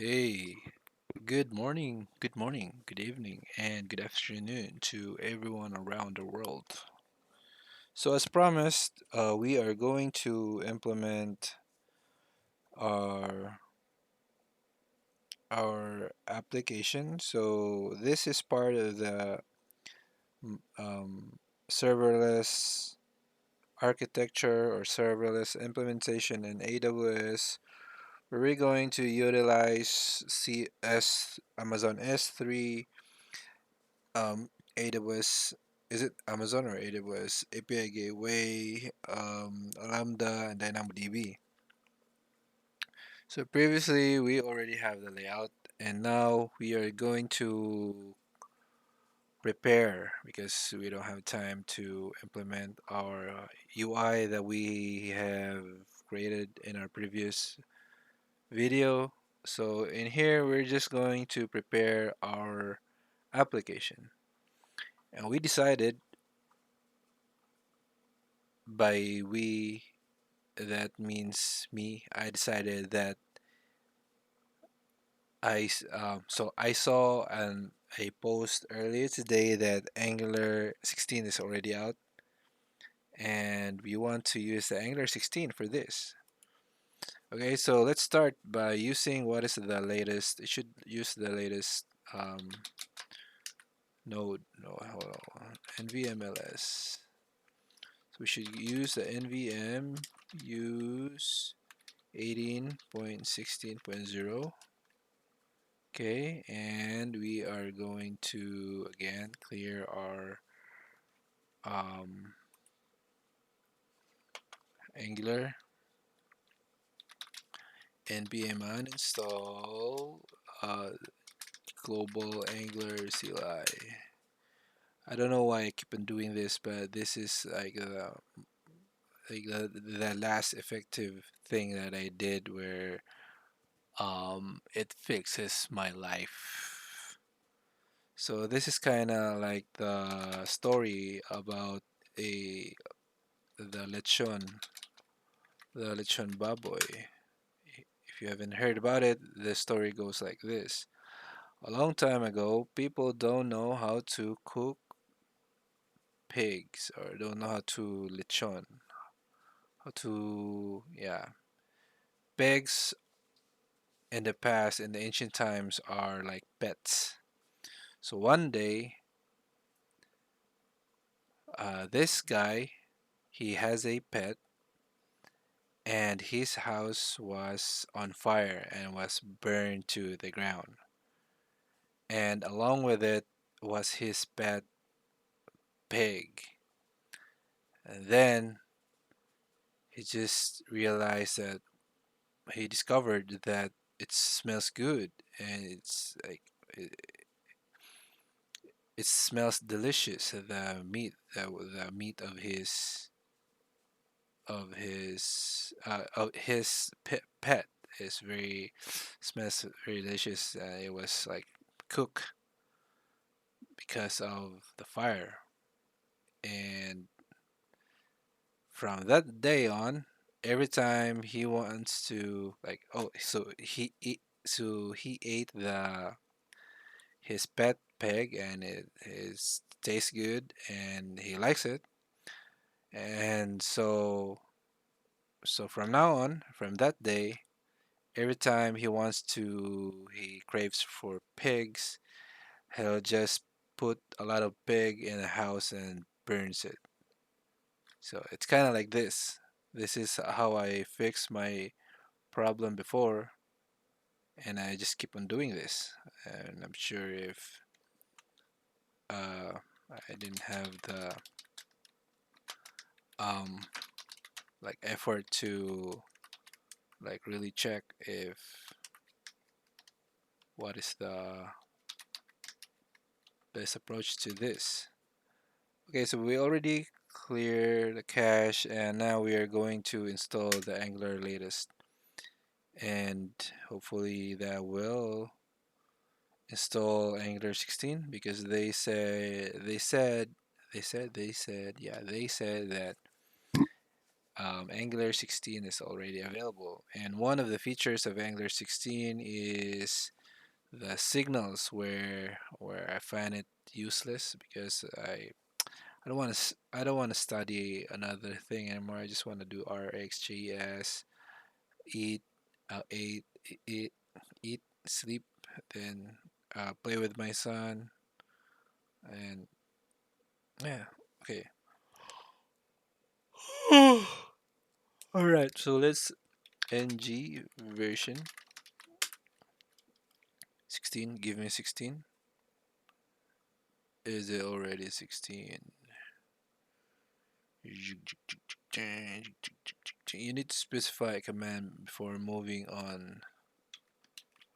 Hey, good morning, good evening, and good afternoon to everyone around the world. So, as promised, we are going to implement our our application. So, this is part of the mm, um, serverless architecture or serverless implementation in AWS, where we're going to utilize Amazon S3, AWS, is it Amazon or AWS API Gateway, Lambda, and DynamoDB. So previously we already have the layout, and now we are going to prepare because we don't have time to implement our UI that we have created in our previous video. So in here we're just going to prepare our application, and we decided by we that means me. I decided that I saw a post earlier today that Angular 16 is already out, and we want to use the Angular 16 for this. Okay, so let's start by using what is the latest. It should use the latest node. No, hold on. NVMLS. So we should use the NVM use 18.16.0. Okay, and we are going to again clear our um, Angular npm uninstall uh, global Angular CLI. I don't know why I keep on doing this, but this is like the last effective thing that I did where it fixes my life. So this is kind of like the story about a the lechon baboy. If you haven't heard about it, the story goes like this. A long time ago, people don't know how to cook pigs or don't know how to lechon. How to, yeah. Pigs in the past, in the ancient times, are like pets. So one day, this guy, he has a pet and his house was on fire and was burned to the ground. And along with it was his pet pig. And then he just realized that he discovered that it smells good and it's like it smells delicious. The meat of his pet is very smells very delicious. It was like cooked because of the fire, and from that day on, every time he wants to like, oh, so he ate the his pet pig, and it tastes good, and he likes it, and so from now on, from that day, every time he craves for pigs, he'll just put a lot of pig in a house and burns it. So it's kind of like this. This is how I fixed my problem before, and I just keep on doing this. And I'm sure if uh, I didn't have the um, like effort to like really check if what is the best approach to this. Okay, so we already cleared the cache, and now we are going to install the Angular latest, and hopefully that will install Angular 16 because they said that Angular 16 is already available. And one of the features of Angular 16 is the signals where I find it useless because I don't want to study another thing anymore. I just want to do RxJS, eat, eat, eat, eat, sleep, then play with my son, and yeah, okay. All right, so let's ng version 16. Give me 16. Is it already 16? You need to specify a command before moving on.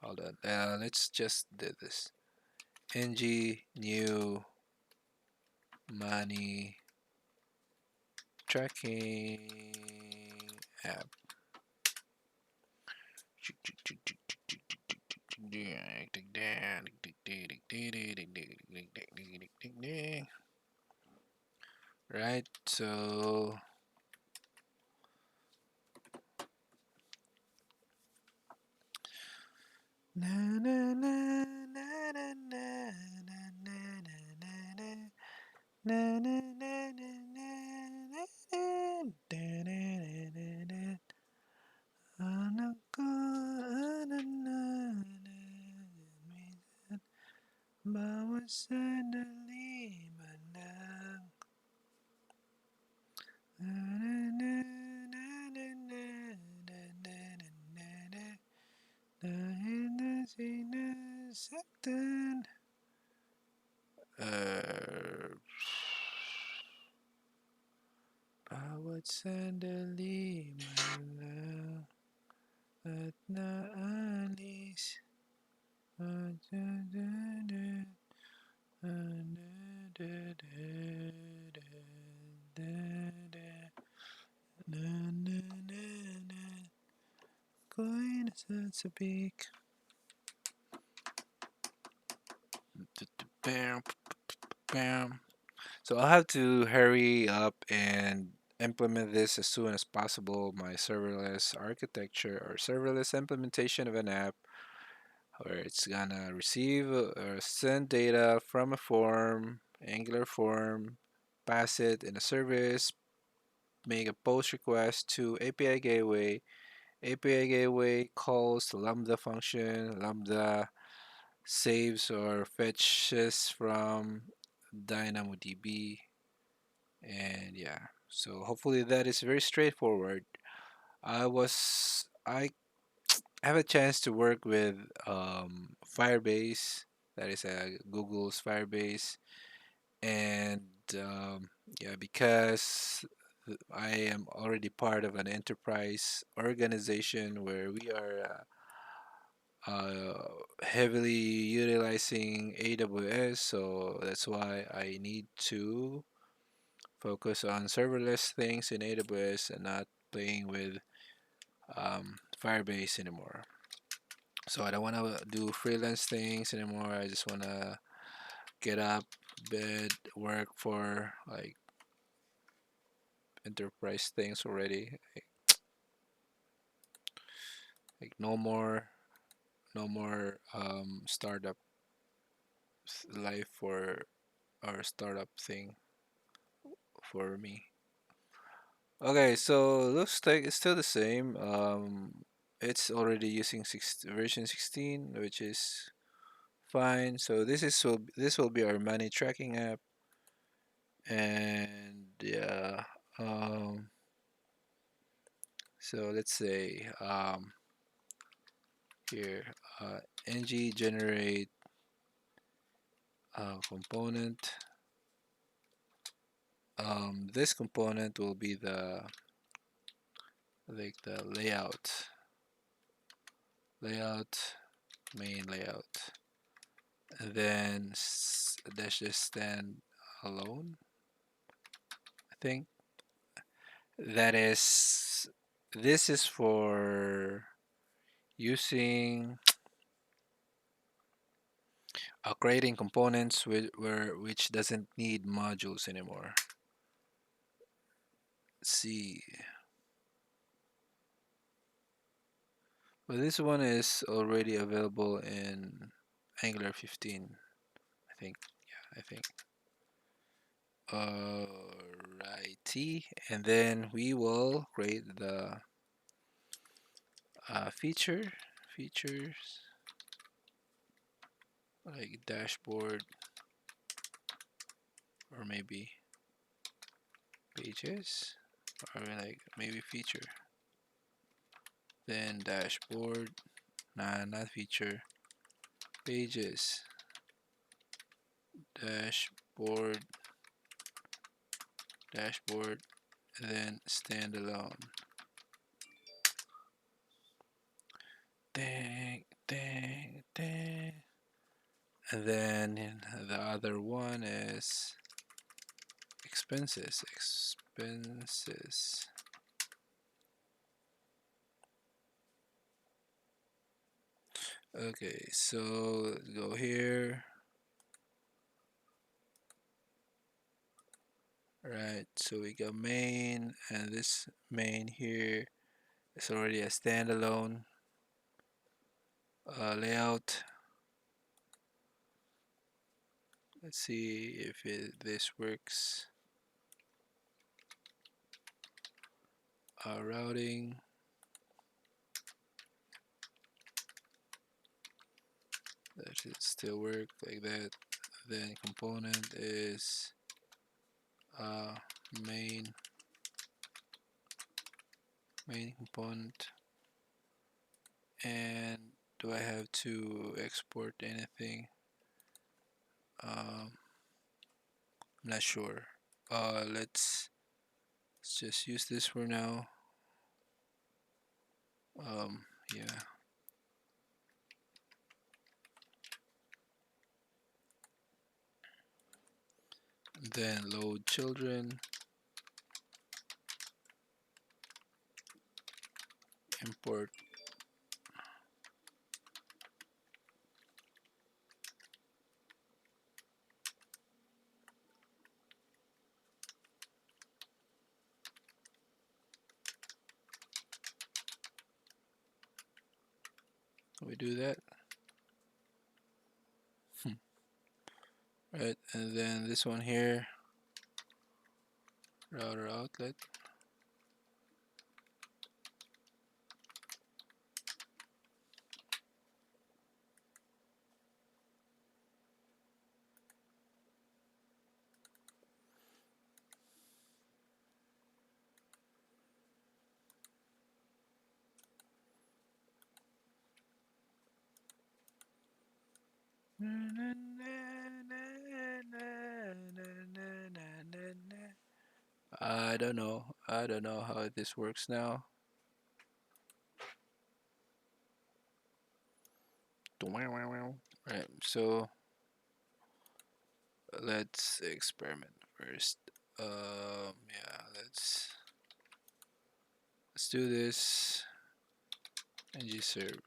Hold on. Let's just do this. Ng new money tracking app. Right, so na na na na na na na na na na na na na na na anak ko minsan bawat sandali man lang na na na na na na na na na dahil na sinasaktan uh, bawat sandali man lang at naalis ko'y nasasabik. Bam, bam. So I'll have to hurry up and implement this as soon as possible. My serverless architecture or serverless implementation of an app where it's gonna receive or send data from a form, Angular form, pass it in a service, make a post request to API gateway. API gateway calls the Lambda function. Lambda saves or fetches from DynamoDB. And yeah, so hopefully that is very straightforward. I have a chance to work with Firebase, that is Google's Firebase, and um, yeah, because I am already part of an enterprise organization where we are heavily utilizing AWS, so that's why I need to focus on serverless things in AWS and not playing with Firebase anymore. So I don't want to do freelance things anymore. I just want to get up, bed, work for like enterprise things already. Like no more startup life for or startup thing for me. Okay, so looks like it's still the same. It's already using version 16, which is fine. So this will be our money tracking app, and yeah. Um, so let's say here ng generate component. This component will be the like the layout main layout, and then dash just stand alone. I think that is this is for using creating components which doesn't need modules anymore. Let's see. But this one is already available in Angular 15, I think. Yeah, I think. Alrighty, and then we will create the features like dashboard or maybe pages or like maybe feature. Then dashboard, nah, not feature, pages, dashboard, dashboard, and then standalone. Dang, dang, dang. And then the other one is expenses. Okay, so let's go here. Right, so we got main, and this main here is already a standalone layout. Let's see if this works. Routing. That should still work like that. Then component is uh, main main component. And do I have to export anything? I'm not sure. Let's just use this for now. Yeah. Then load children, import. We do that. Right, and then this one here, router outlet. I don't know. I don't know how this works now. Right, so let's experiment first. Yeah, let's do this. ng serve.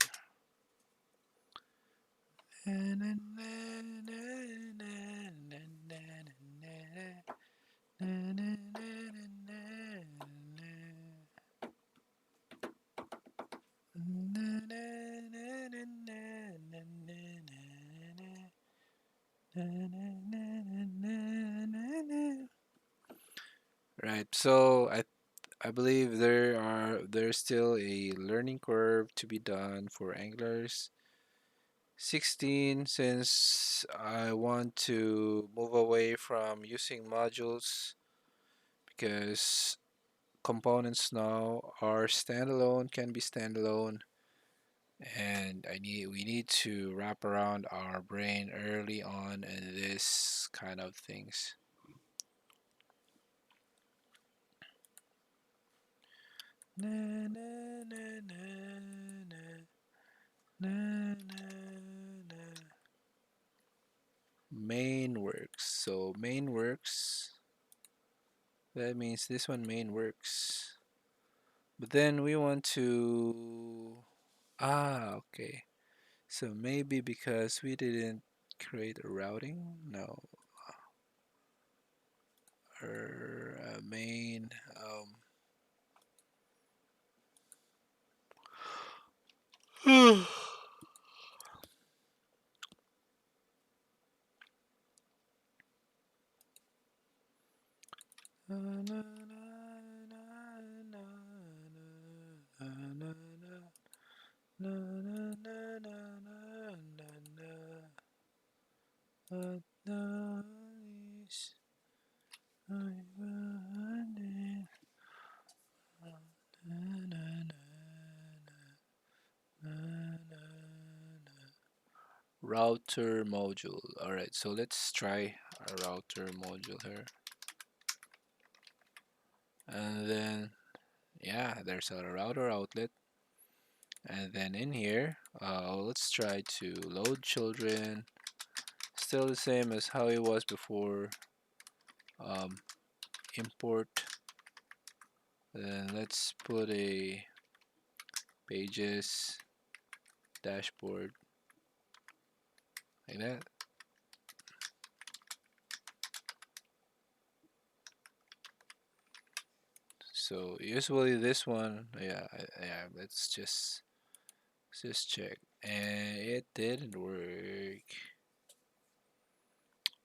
Right. So I believe there's still a learning curve to be done for Anglers 16 since I want to move away from using modules because components now are standalone, can be standalone, and we need to wrap around our brain early on in this kind of things. Na, na, na, na, na, na, na, na. Main works. So main works. That means this one main works. But then we want to. Okay. So maybe because we didn't create a routing, no, or main. Um, Router module. Alright, so let's try a router module here. And then, yeah, there's a router outlet. And then in here, let's try to load children. Still the same as how it was before. Um, import. Then let's put a pages dashboard like that. So usually this one, yeah. Let's just check, and it didn't work.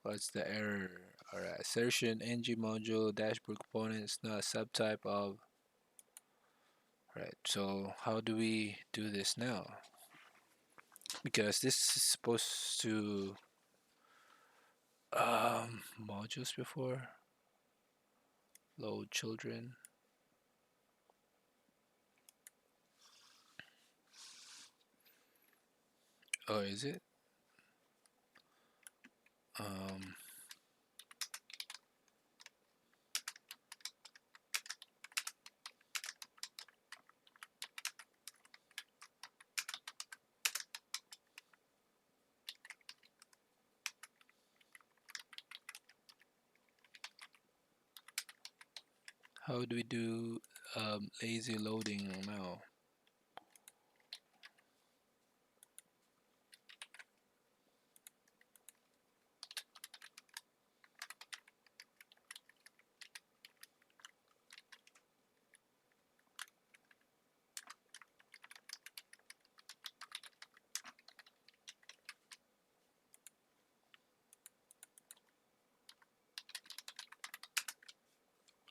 What's the error? Alright, assertion ng module dashboard component is not a subtype of. Right. So how do we do this now? Because this is supposed to modules before load children. Oh, is it? Um, how do we do lazy loading now?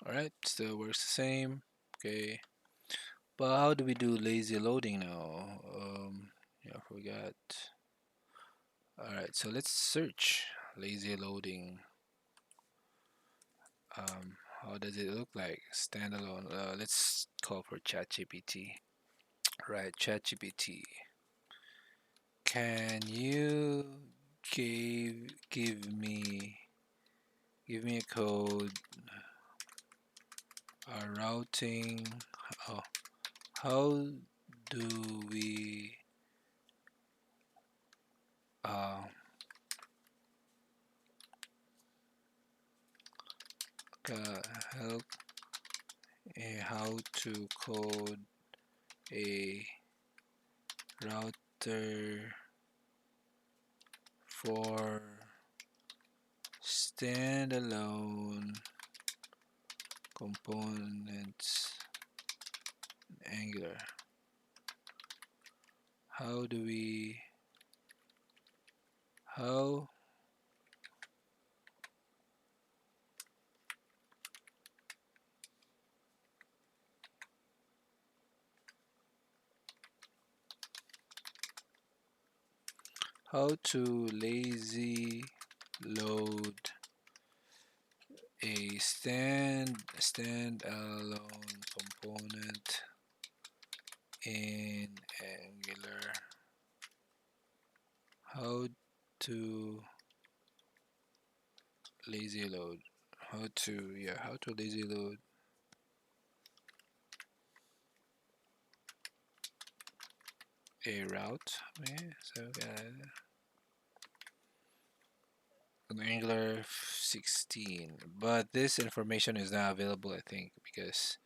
Alright, still works the same. Okay. But how do we do lazy loading now? Yeah, I forgot. Alright, so let's search lazy loading. How does it look like? Standalone. Let's call for ChatGPT. Right, ChatGPT. Can you give me a code, a routing? Oh, how do we uh, help how to code a router for standalone components in Angular? How do we how how to lazy load a standalone component in Angular? How to lazy load? How to lazy load a route? Yeah, so on Angular 16, but this information is not available, I think, because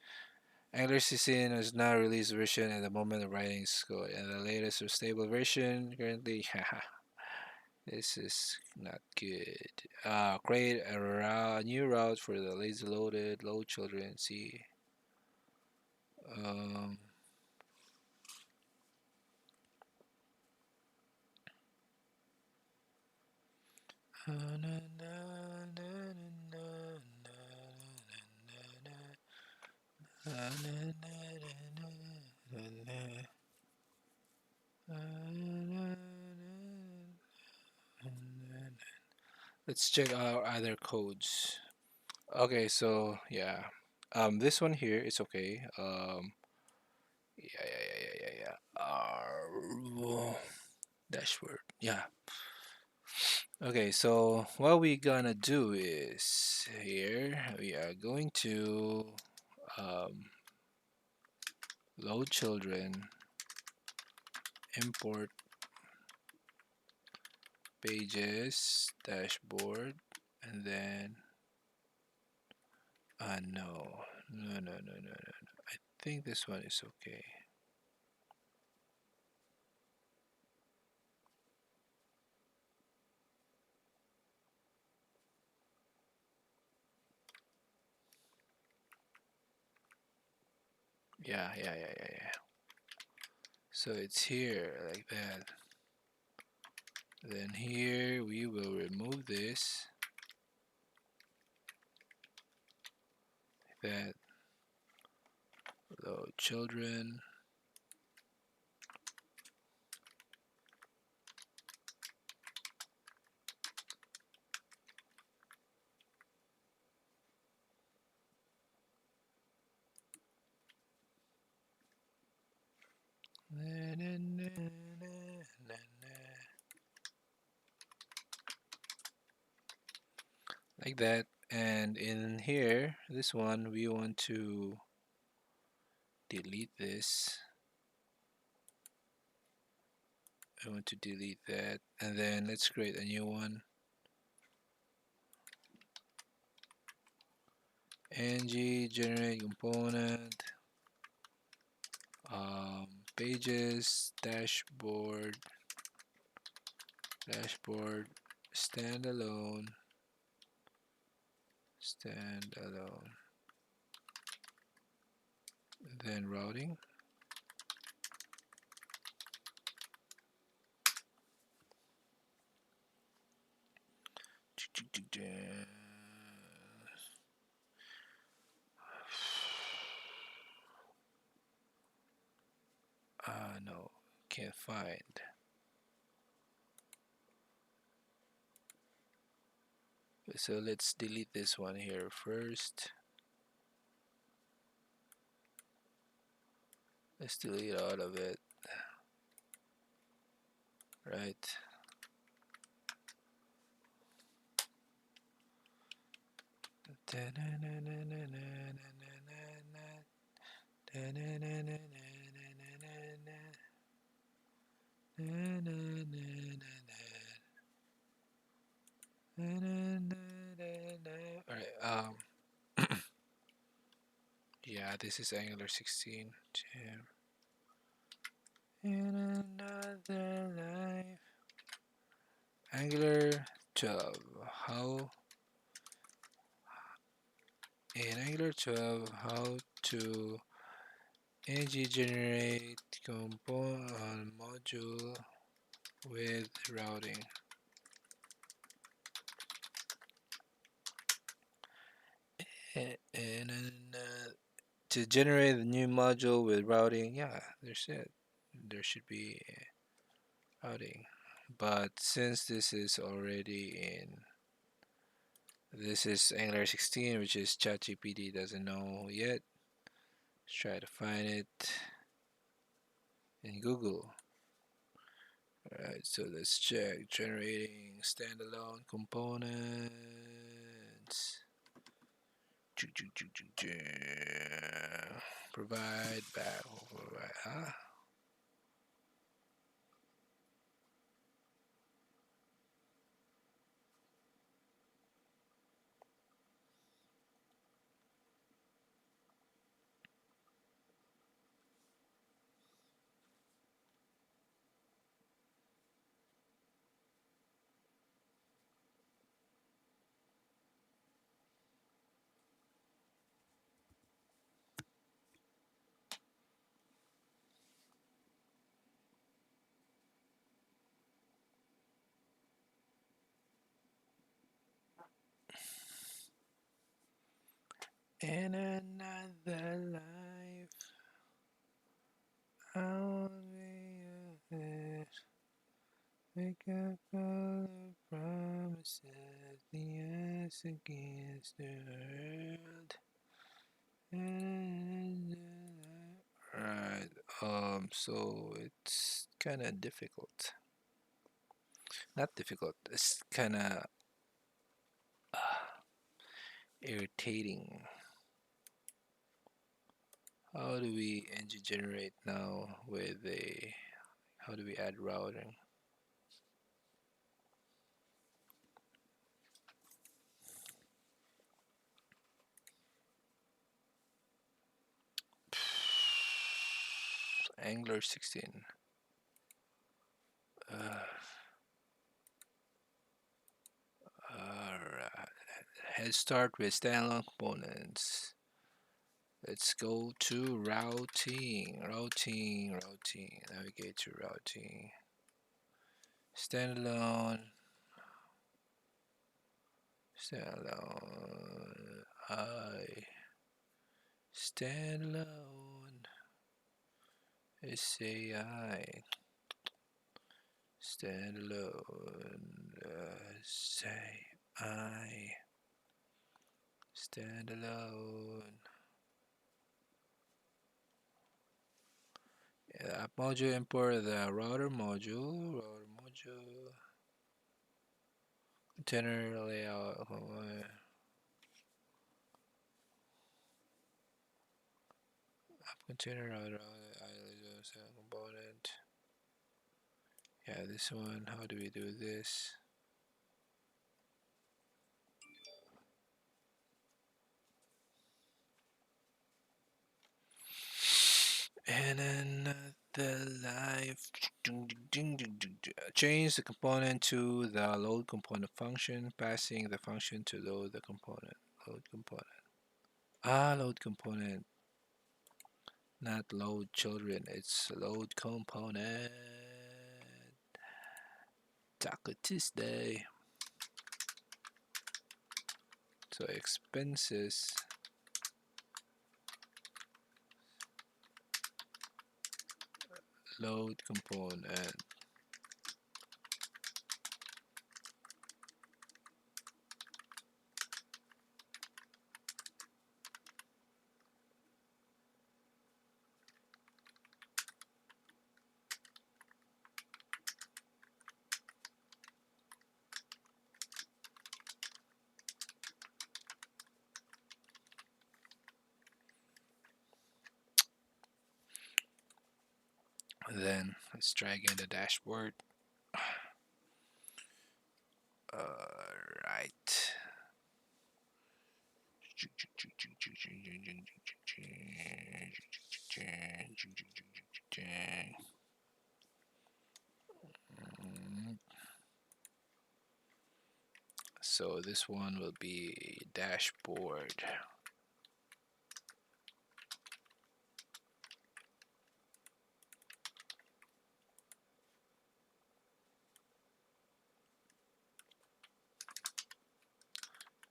Angular 16 is not released version at the moment of writing this code, and the latest or stable version currently. This is not good. Create a new route for the lazy load children. See, um, Let's check our other codes. Okay, so yeah, this one here is okay. Dashboard. Yeah. Okay, so what we gonna do is here we are going to um, load children, import pages, dashboard, and then no. I think this one is okay. Yeah. So it's here like that. Then here we will remove this, that load children. Like that. And in here, this one, we want to delete this. I want to delete that. And then let's create a new one. ng generate component, pages, dashboard, standalone, then routing. No, can't find. So let's delete this one here first. Let's delete all of it. Right. Alright, yeah, this is Angular 16. In another life. Angular 12. In Angular 12, how to ng generate component module with routing. And to generate a new module with routing, yeah, there's it. There should be routing. But since this is already in, this is Angular 16, which is ChatGPT doesn't know yet. Let's try to find it in Google. Alright, so let's check generating standalone components. Provide back. Huh? In another life, I'll be a make up all the promises, the odds against the world. Right. So it's kind of difficult. Not difficult. It's kind of irritating. How do we engine generate now with a? How do we add routing? Angler 16. Uh, Alright. Head start with standalone components. Let's go to routing. Navigate to routing. Standalone. Standalone. Standalone. SAI. Standalone. SAI. Standalone. App module, import the router module. Container layout. App container router component. Yeah, this one. How do we do this? And another life. Change the component to the load component function, passing the function to load the component. Load component. Load component. Not load children, it's load component. Taco Tuesday. So expenses. Load component. Then let's drag in the dashboard. Right. So this one will be dashboard.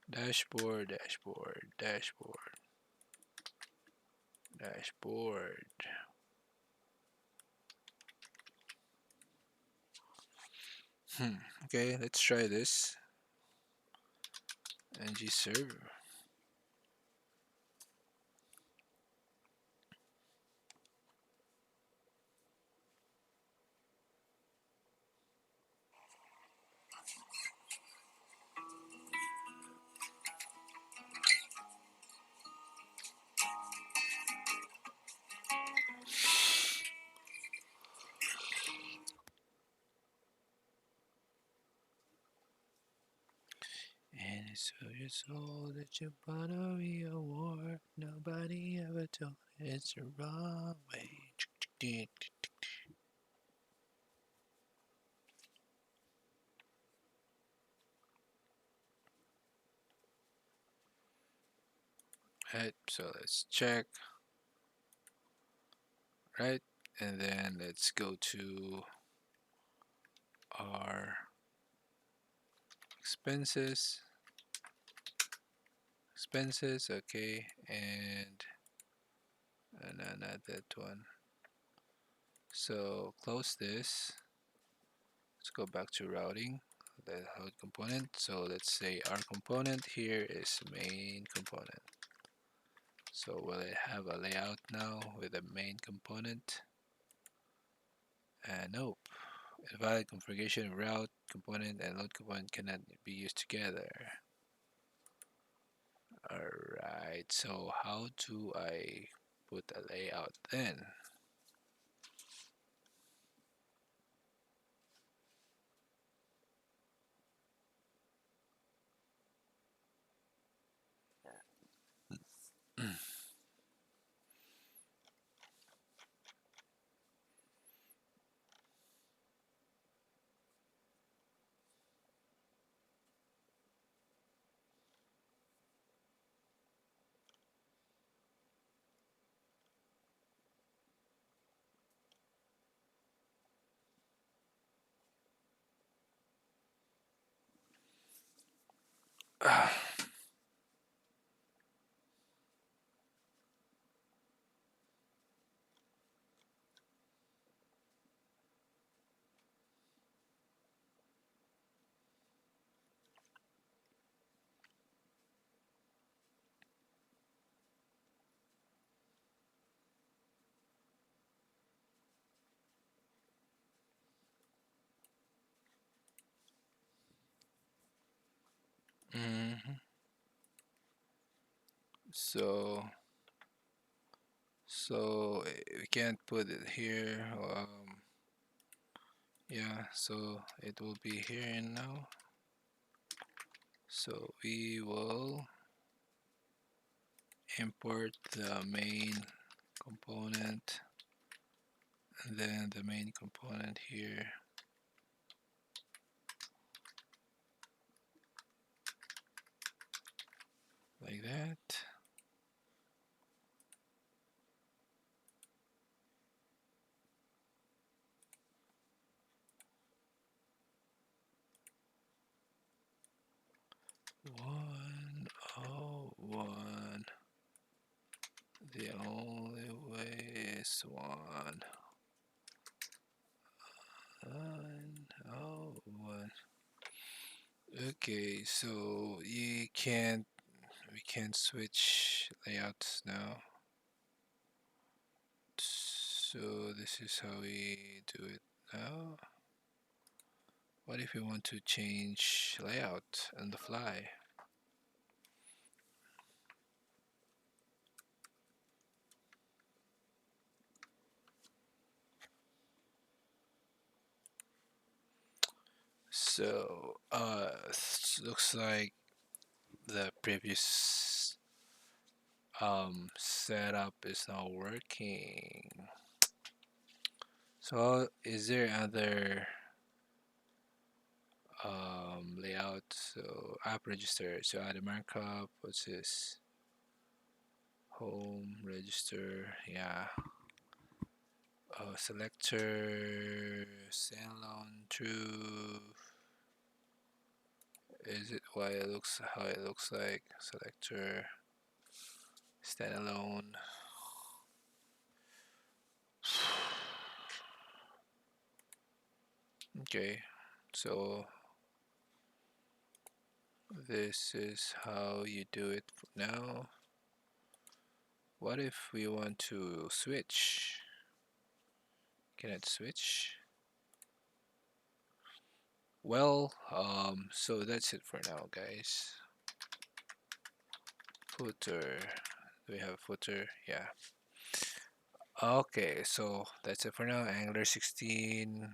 Dashboard. Okay, let's try this. ng server. And it's so your soul that you're gonna be a war. Nobody ever told it's the wrong way. Right, so let's check. Right, and then let's go to our expenses. expenses. Okay, and no, not that one. So close this. Let's go back to routing, the hard component. So let's say our component here is main component. So will it have a layout now with a main component? Nope. Invalid configuration route component and load component cannot be used together. Alright, so how do I put a layout then? Mhm. So we can't put it here. Yeah, so it will be here and now. So we will import the main component and then the main component here like that. One oh one. The only way is one. One oh one. Okay, so we can't switch layouts now. So this is how we do it now. What if we want to change layout on the fly? So looks like the previous setup is not working. So is there other layout? So app register. So add a markup. What's this? Home register. Yeah. Selector standalone true. Is it why it looks how it looks like? Selector standalone. Okay, so this is how you do it now. What if we want to switch? Can it switch? Well, so that's it for now, guys. Footer. Do we have a footer? Yeah. Okay, so that's it for now. Angular 16.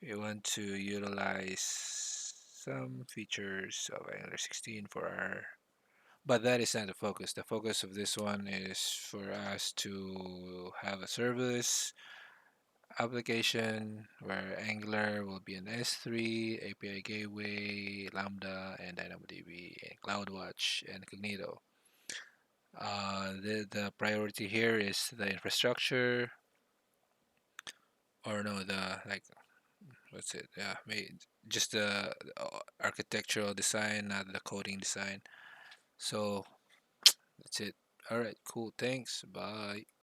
We want to utilize some features of Angular 16 for our, but that is not the focus. The focus of this one is for us to have a service application where Angular will be an S3, API Gateway, Lambda, and DynamoDB, and CloudWatch, and Cognito. The priority here is the infrastructure, or no, the like what's it? Yeah, just the architectural design, not the coding design. So that's it. All right, cool. Thanks. Bye.